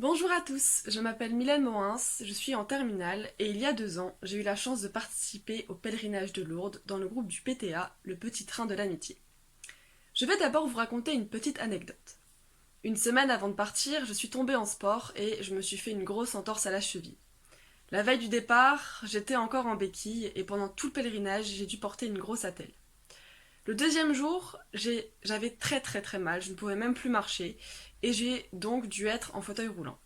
Bonjour à tous, je m'appelle Mylène Mohins, je suis en terminale et il y a 2 ans, j'ai eu la chance de participer au pèlerinage de Lourdes dans le groupe du PTA, le Petit Train de l'Amitié. Je vais d'abord vous raconter une petite anecdote. Une semaine avant de partir, je suis tombée en sport et je me suis fait une grosse entorse à la cheville. La veille du départ, j'étais encore en béquille et pendant tout le pèlerinage, j'ai dû porter une grosse attelle. Le deuxième jour, j'avais très très très mal, je ne pouvais même plus marcher et j'ai donc dû être en fauteuil roulant.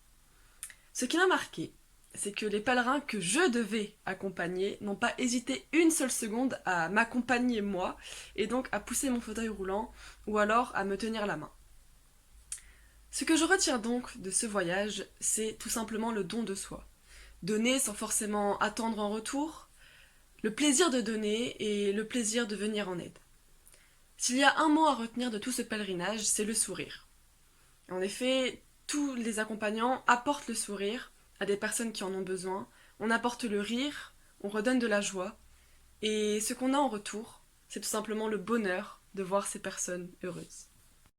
Ce qui m'a marqué, c'est que les pèlerins que je devais accompagner n'ont pas hésité une seule seconde à m'accompagner moi, et donc à pousser mon fauteuil roulant, ou alors à me tenir la main. Ce que je retiens donc de ce voyage, c'est tout simplement le don de soi. Donner sans forcément attendre en retour, le plaisir de donner et le plaisir de venir en aide. S'il y a un mot à retenir de tout ce pèlerinage, c'est le sourire. En effet, tous les accompagnants apportent le sourire à des personnes qui en ont besoin, on apporte le rire, on redonne de la joie, et ce qu'on a en retour, c'est tout simplement le bonheur de voir ces personnes heureuses.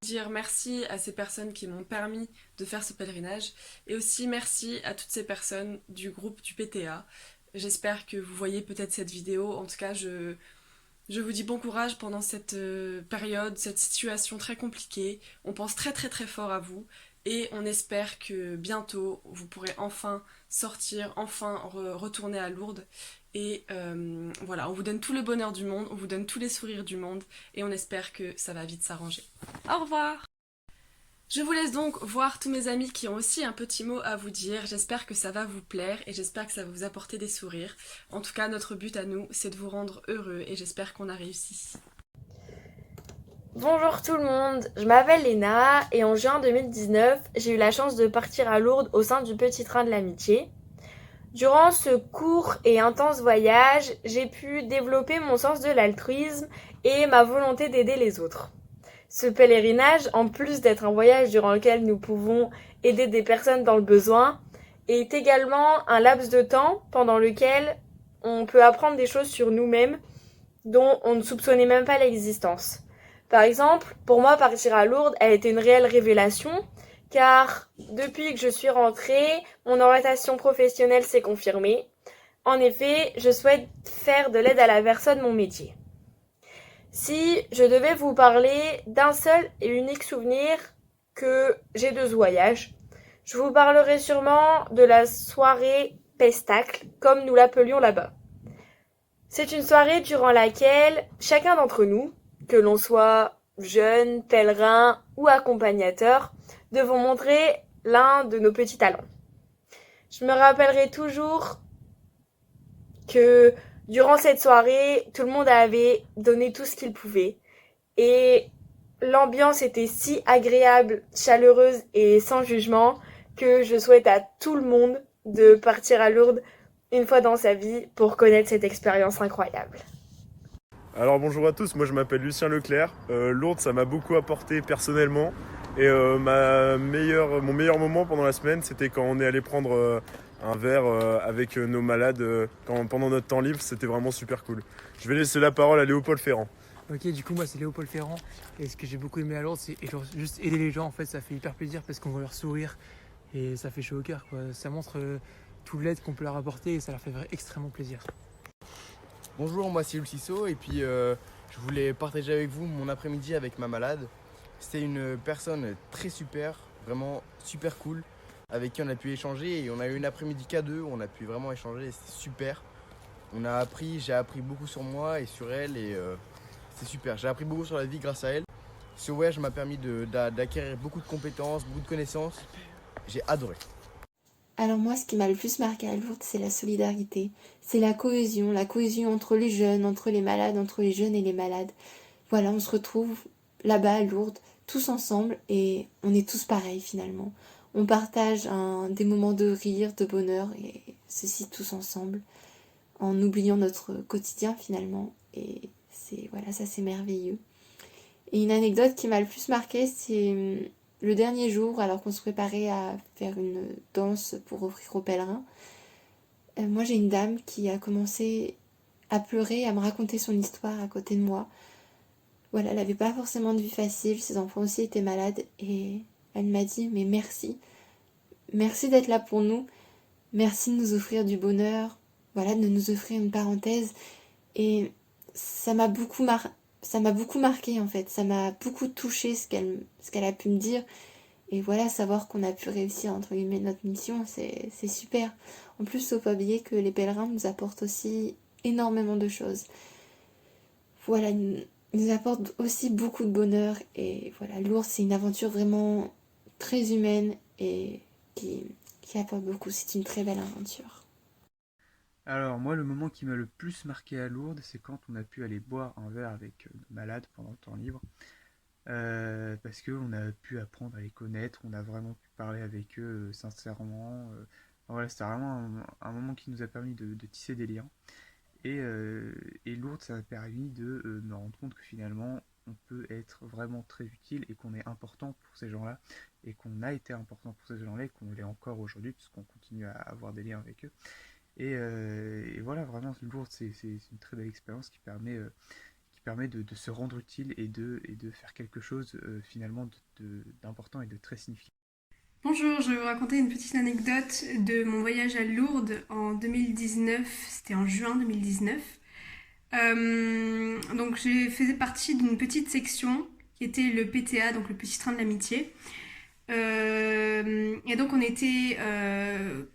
Dire merci à ces personnes qui m'ont permis de faire ce pèlerinage, et aussi merci à toutes ces personnes du groupe du PTA. J'espère que vous voyez peut-être cette vidéo, en tout cas je vous dis bon courage pendant cette période, cette situation très compliquée. On pense très très très fort à vous et on espère que bientôt vous pourrez enfin sortir, enfin retourner à Lourdes. Et voilà, on vous donne tout le bonheur du monde, on vous donne tous les sourires du monde et on espère que ça va vite s'arranger. Au revoir! Je vous laisse donc voir tous mes amis qui ont aussi un petit mot à vous dire. J'espère que ça va vous plaire et j'espère que ça va vous apporter des sourires. En tout cas, notre but à nous, c'est de vous rendre heureux et j'espère qu'on a réussi. Bonjour tout le monde, je m'appelle Léna et en juin 2019, j'ai eu la chance de partir à Lourdes au sein du Petit Train de l'Amitié. Durant ce court et intense voyage, j'ai pu développer mon sens de l'altruisme et ma volonté d'aider les autres. Ce pèlerinage, en plus d'être un voyage durant lequel nous pouvons aider des personnes dans le besoin, est également un laps de temps pendant lequel on peut apprendre des choses sur nous-mêmes dont on ne soupçonnait même pas l'existence. Par exemple, pour moi, partir à Lourdes a été une réelle révélation, car depuis que je suis rentrée, mon orientation professionnelle s'est confirmée. En effet, je souhaite faire de l'aide à la personne mon métier. Si je devais vous parler d'un seul et unique souvenir que j'ai de ce voyage, je vous parlerai sûrement de la soirée pestacle, comme nous l'appelions là-bas. C'est une soirée durant laquelle chacun d'entre nous, que l'on soit jeune, pèlerin ou accompagnateur, devons montrer l'un de nos petits talents. Je me rappellerai toujours que durant cette soirée, tout le monde avait donné tout ce qu'il pouvait. Et l'ambiance était si agréable, chaleureuse et sans jugement que je souhaite à tout le monde de partir à Lourdes une fois dans sa vie pour connaître cette expérience incroyable. Alors bonjour à tous, moi je m'appelle Lucien Leclerc. Lourdes, ça m'a beaucoup apporté personnellement. Et mon meilleur moment pendant la semaine, c'était quand on est allé prendre un verre avec nos malades pendant notre temps libre. C'était vraiment super cool. Je vais laisser la parole à Léopold Ferrand. Ok, du coup, moi c'est Léopold Ferrand. Et ce que j'ai beaucoup aimé à Lourdes, c'est juste aider les gens. En fait, ça fait hyper plaisir parce qu'on voit leur sourire et ça fait chaud au cœur, quoi. Ça montre tout l'aide qu'on peut leur apporter et ça leur fait extrêmement plaisir. Bonjour, moi c'est Ulciso et puis je voulais partager avec vous mon après-midi avec ma malade. C'était une personne très super, vraiment super cool, avec qui on a pu échanger et on a eu une après-midi qu'à deux, on a pu vraiment échanger et c'était super. J'ai appris beaucoup sur moi et sur elle et c'est super. J'ai appris beaucoup sur la vie grâce à elle. Ce voyage m'a permis d'acquérir beaucoup de compétences, beaucoup de connaissances. J'ai adoré. Alors moi, ce qui m'a le plus marqué à Lourdes, c'est la solidarité. C'est la cohésion entre les jeunes, entre les malades, entre les jeunes et les malades. Voilà, on se retrouve là-bas à Lourdes, tous ensemble, et on est tous pareils finalement. On partage des moments de rire, de bonheur, et ceci tous ensemble, en oubliant notre quotidien finalement. Et voilà, ça c'est merveilleux. Et une anecdote qui m'a le plus marqué, c'est le dernier jour, alors qu'on se préparait à faire une danse pour offrir aux pèlerins. Moi, j'ai une dame qui a commencé à pleurer, à me raconter son histoire à côté de moi. Voilà, elle n'avait pas forcément de vie facile, ses enfants aussi étaient malades, et elle m'a dit « mais merci, merci d'être là pour nous. Merci de nous offrir du bonheur, voilà, de nous offrir une parenthèse. Et ça m'a beaucoup marqué en fait. Ça m'a beaucoup touché ce qu'elle a pu me dire. Et voilà, savoir qu'on a pu réussir entre guillemets notre mission, c'est super. En plus, faut pas oublier que les pèlerins nous apportent aussi énormément de choses. Voilà, ils nous apportent aussi beaucoup de bonheur. Et voilà, Lourdes, c'est une aventure vraiment très humaine et qui apporte beaucoup. C'est une très belle aventure. Alors moi le moment qui m'a le plus marqué à Lourdes, c'est quand on a pu aller boire un verre avec nos malades pendant le temps libre. Parce qu'on a pu apprendre à les connaître, on a vraiment pu parler avec eux sincèrement. Voilà, c'était vraiment un moment qui nous a permis de tisser des liens. Et Lourdes, ça m'a permis de me rendre compte que finalement, on peut être vraiment très utile et qu'on est important pour ces gens-là, et qu'on a été important pour ces gens-là, et qu'on l'est encore aujourd'hui, puisqu'on continue à avoir des liens avec eux. Et voilà, vraiment, Lourdes, c'est une très belle expérience qui permet de se rendre utile et de faire quelque chose finalement d'important et de très significatif. Bonjour, je vais vous raconter une petite anecdote de mon voyage à Lourdes en 2019, c'était en juin 2019. Donc j'ai fait partie d'une petite section qui était le PTA, donc le petit train de l'amitié. Et donc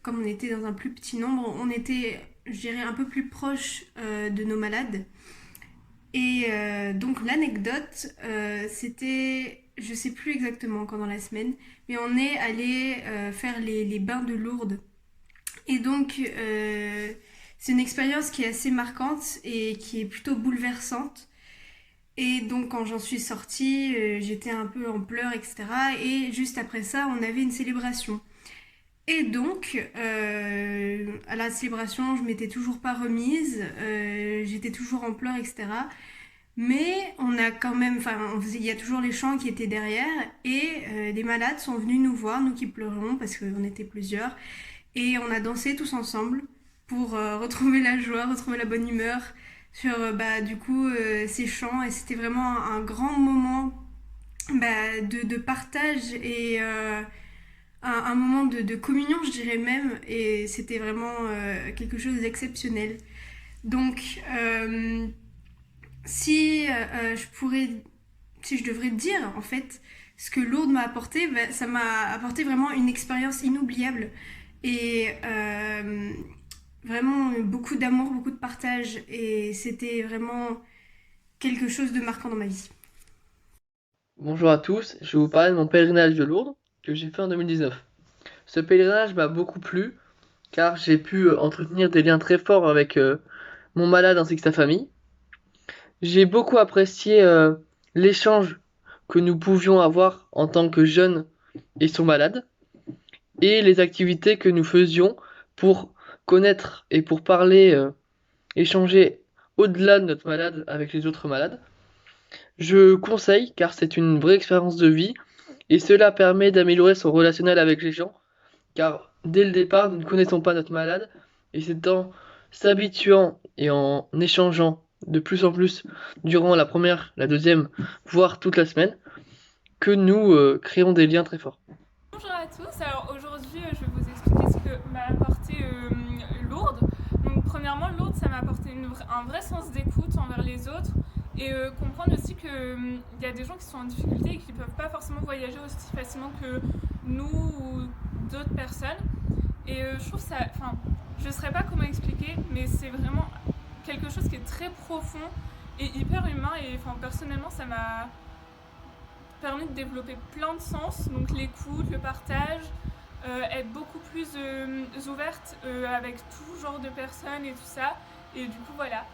comme on était dans un plus petit nombre, on était, je dirais, un peu plus proche de nos malades. Et donc l'anecdote, c'était, je sais plus exactement quand dans la semaine, mais on est allé faire les bains de Lourdes. Et donc c'est une expérience qui est assez marquante et qui est plutôt bouleversante. Et donc quand j'en suis sortie, j'étais un peu en pleurs, etc. Et juste après ça, on avait une célébration. Et donc, à la célébration, je m'étais toujours pas remise, j'étais toujours en pleurs, etc. Mais on a quand même, enfin, il y a toujours les chants qui étaient derrière, et des malades sont venus nous voir, nous qui pleurions, parce qu'on était plusieurs, et on a dansé tous ensemble pour retrouver la joie, retrouver la bonne humeur sur, du coup, ces chants, et c'était vraiment un grand moment de partage et un moment de communion, je dirais même, et c'était vraiment quelque chose d'exceptionnel. Donc, si je devrais dire en fait ce que Lourdes m'a apporté, ça m'a apporté vraiment une expérience inoubliable et vraiment beaucoup d'amour, beaucoup de partage, et c'était vraiment quelque chose de marquant dans ma vie. Bonjour à tous, je vais vous parler de mon pèlerinage de Lourdes que j'ai fait en 2019. Ce pèlerinage m'a beaucoup plu car j'ai pu entretenir des liens très forts avec mon malade ainsi que sa famille. J'ai beaucoup apprécié l'échange que nous pouvions avoir en tant que jeunes et son malade, et les activités que nous faisions pour connaître et pour parler, échanger au-delà de notre malade avec les autres malades. Je conseille car c'est une vraie expérience de vie et cela permet d'améliorer son relationnel avec les gens, car dès le départ, nous ne connaissons pas notre malade, et c'est en s'habituant et en échangeant de plus en plus durant la première, la deuxième, voire toute la semaine, que nous créons des liens très forts. Bonjour à tous, alors aujourd'hui je vais vous expliquer ce que m'a apporté Lourdes. Donc premièrement, Lourdes, ça m'a apporté un vrai sens d'écoute envers les autres, et comprendre aussi qu'il y a des gens qui sont en difficulté et qui ne peuvent pas forcément voyager aussi facilement que nous ou d'autres personnes. Et je trouve ça, enfin, je ne saurais pas comment expliquer, mais c'est vraiment quelque chose qui est très profond et hyper humain, et enfin, personnellement ça m'a permis de développer plein de sens, donc l'écoute, le partage, être beaucoup plus ouverte avec tout genre de personnes et tout ça, et du coup voilà.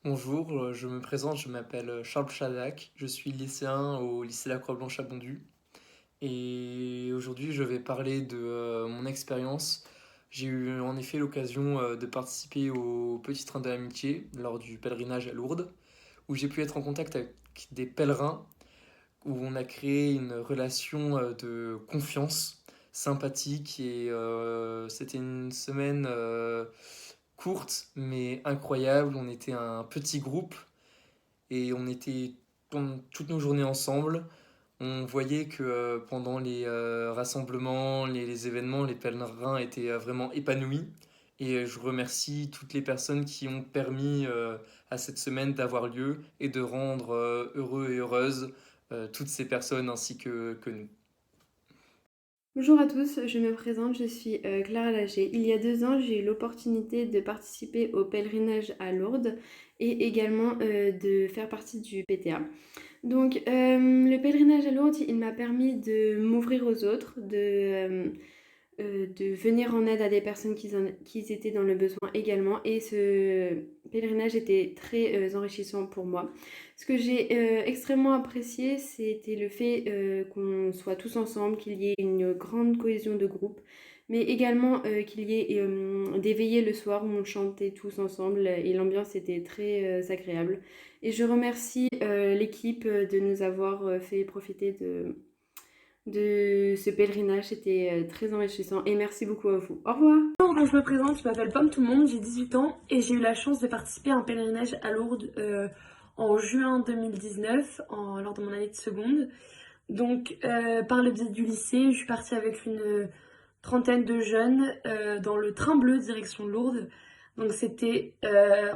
Bonjour, je me présente, je m'appelle Charles Chadac, je suis lycéen au lycée La Croix-Blanche à Bondu, et aujourd'hui je vais parler de mon expérience. J'ai eu en effet l'occasion de participer au Petit Train de l'Amitié lors du pèlerinage à Lourdes, où j'ai pu être en contact avec des pèlerins, où on a créé une relation de confiance sympathique, et c'était une semaine courte mais incroyable. On était un petit groupe et on était pendant toutes nos journées ensemble. On voyait que pendant les rassemblements, les événements, les pèlerins étaient vraiment épanouis. Et je remercie toutes les personnes qui ont permis à cette semaine d'avoir lieu et de rendre heureux et heureuses toutes ces personnes ainsi que nous. Bonjour à tous, je me présente, je suis Clara Lager. Il y a 2 ans, j'ai eu l'opportunité de participer au pèlerinage à Lourdes et également de faire partie du PTA. Donc, le pèlerinage à Lourdes, il m'a permis de m'ouvrir aux autres, de venir en aide à des personnes qui étaient dans le besoin également. Et ce pèlerinage était très enrichissant pour moi. Ce que j'ai extrêmement apprécié, c'était le fait qu'on soit tous ensemble, qu'il y ait une grande cohésion de groupe, mais également qu'il y ait des veillées le soir où on chantait tous ensemble et l'ambiance était très agréable. Et je remercie l'équipe de nous avoir fait profiter de ce pèlerinage, c'était très enrichissant et merci beaucoup à vous. Au revoir. Bonjour, donc je me présente, je m'appelle Pomme Tout le Monde, j'ai 18 ans et j'ai eu la chance de participer à un pèlerinage à Lourdes en juin 2019 lors de mon année de seconde. Donc par le biais du lycée, je suis partie avec une trentaine de jeunes dans le train bleu direction Lourdes. Donc c'était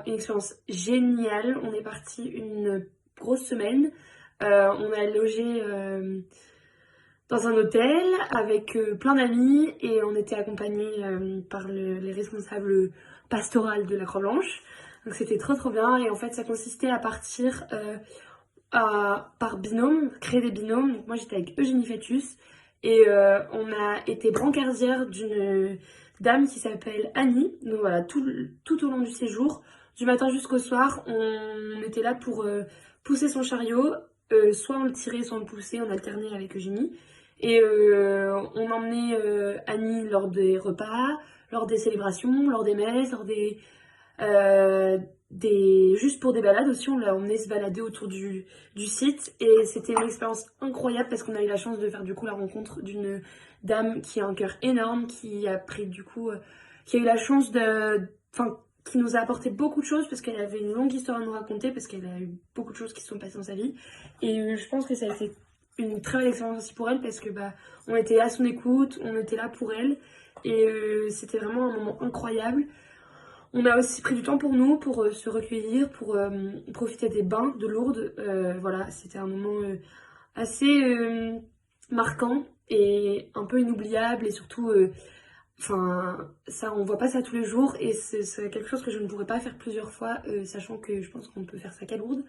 une expérience géniale, on est parti une grosse semaine, on a logé dans un hôtel avec plein d'amis et on était accompagnés par les responsables pastorales de la Croix-Blanche. Donc c'était trop bien et en fait ça consistait à partir par binôme, créer des binômes. Donc moi j'étais avec Eugénie Fetus et on a été brancardière d'une dame qui s'appelle Annie. Donc voilà, tout au long du séjour, du matin jusqu'au soir, on était là pour pousser son chariot. Soit on le tirait, soit on le poussait, on alternait avec Eugénie. Et on emmenait Annie lors des repas, lors des célébrations, lors des messes, lors juste pour des balades aussi, on l'a emmené se balader autour du site et c'était une expérience incroyable parce qu'on a eu la chance de faire du coup la rencontre d'une dame qui a un cœur énorme, qui a pris du coup, qui a eu la chance qui nous a apporté beaucoup de choses parce qu'elle avait une longue histoire à nous raconter, parce qu'elle a eu beaucoup de choses qui se sont passées dans sa vie et je pense que ça a été une très belle expérience aussi pour elle parce que on était à son écoute, on était là pour elle et c'était vraiment un moment incroyable. On a aussi pris du temps pour nous, pour se recueillir, pour profiter des bains de Lourdes. Voilà, c'était un moment assez marquant et un peu inoubliable et surtout, ça, on voit pas ça tous les jours et c'est quelque chose que je ne pourrais pas faire plusieurs fois, sachant que je pense qu'on peut faire ça qu'à Lourdes.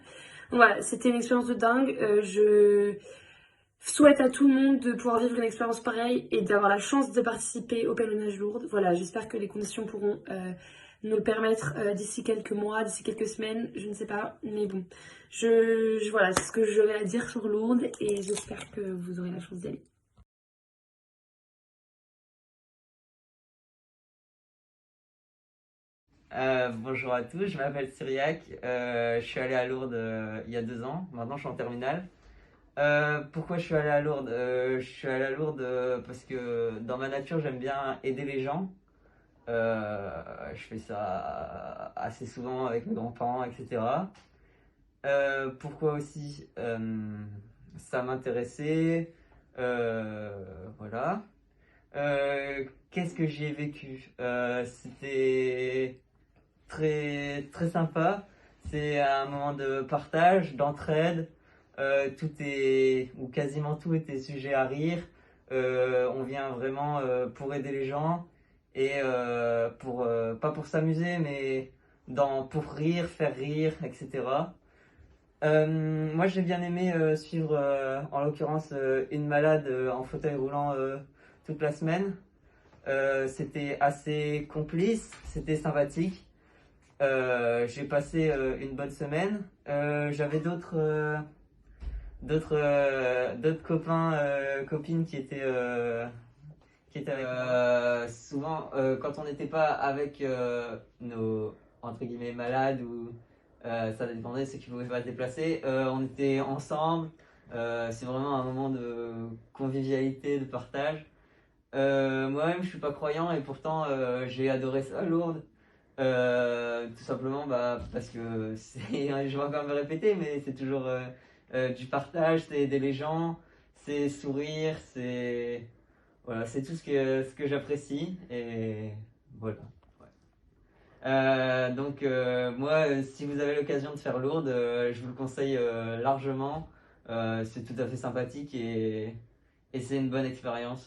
Donc voilà, c'était une expérience de dingue. Je souhaite à tout le monde de pouvoir vivre une expérience pareille et d'avoir la chance de participer au pèlerinage Lourdes. Voilà, j'espère que les conditions pourront nous le permettre d'ici quelques mois, d'ici quelques semaines, je ne sais pas, mais bon, voilà, c'est ce que j'avais à dire sur Lourdes et j'espère que vous aurez la chance d'y aller. Bonjour à tous, je m'appelle Cyriac, je suis allé à Lourdes il y a 2 ans, maintenant je suis en terminale. Pourquoi je suis allé à Lourdes? Je suis allé à Lourdes parce que dans ma nature j'aime bien aider les gens. Je fais ça assez souvent avec mes grands-parents, etc. Pourquoi aussi ça m'intéressait, voilà. Qu'est-ce que j'y ai vécu? C'était très, très sympa. C'est un moment de partage, d'entraide. Tout est, ou quasiment tout était sujet à rire. On vient vraiment pour aider les gens et pas pour s'amuser, mais pour rire, faire rire, etc. Moi, j'ai bien aimé suivre, en l'occurrence, une malade en fauteuil roulant toute la semaine. C'était assez complice, c'était sympathique. J'ai passé une bonne semaine. J'avais d'autres copains, copines qui étaient avec souvent quand on n'était pas avec nos entre guillemets malades ou ça dépendait de ceux qui pouvaient pas se déplacer, on était ensemble. C'est vraiment un moment de convivialité, de partage. Moi-même je suis pas croyant et pourtant j'ai adoré ça à Lourdes. Tout simplement parce que je vais encore me répéter, mais c'est toujours du partage, c'est aider les gens, c'est sourire, voilà, c'est tout ce que j'apprécie et voilà. Donc moi, si vous avez l'occasion de faire Lourdes, je vous le conseille largement. C'est tout à fait sympathique et c'est une bonne expérience.